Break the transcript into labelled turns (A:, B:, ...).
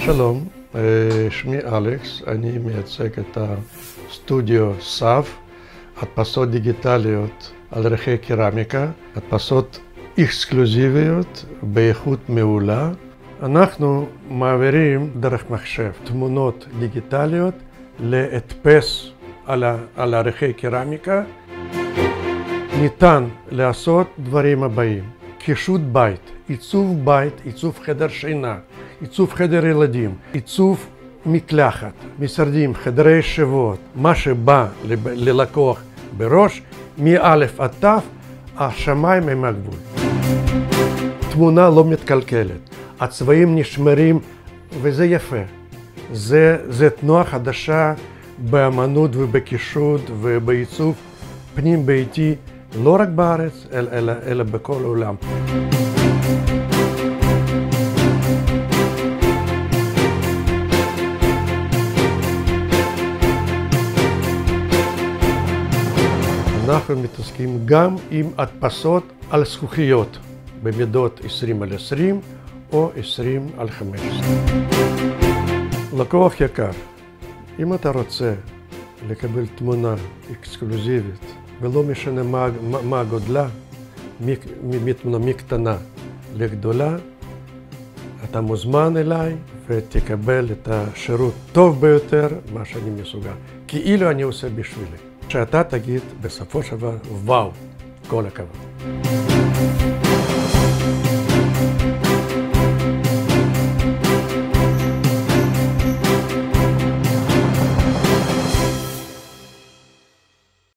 A: שלום, שמי אלכס, אני מייצג את הסטודיו סאב, הדפסות דיגיטליות על ערכי קרמיקה, הדפסות אקסקלוזיביות באיכות מעולה. אנחנו מעבירים דרך מחשב תמונות דיגיטליות להדפס על ערכי קרמיקה. ניתן לעשות דברים הבאים: קישוט בית, עיצוב בית, עיצוב חדר שינה, עיצוב חדר ילדים, עיצוב מקלחת, משרדים, חדרי ישיבות, מה שבא ללקוח בראש, מא' עד ת', השמיים הם הגבול. תמונה לא מתקלקלת, הצבעים נשמרים וזה יפה. זה תנועה חדשה באמנות ובקישוט ובעיצוב פנים ביתי, לא רק בארץ, אלא בכל העולם. אנחנו מתעסקים גם עם הדפסות על זכוכיות במידות 20x20 או 20x15. לקוח יקר, אם אתה רוצה לקבל תמונה אקסקלוזיבית ולא משנה מה גודלה, מתמונה מקטנה לגדולה, אתה מוזמן אליי ותקבל את השירות טוב ביותר מה שאני מסוגל, כאילו אני עושה בשבילי. שאתה תגיד בסופו של דבר, וואו, כל הכבוד.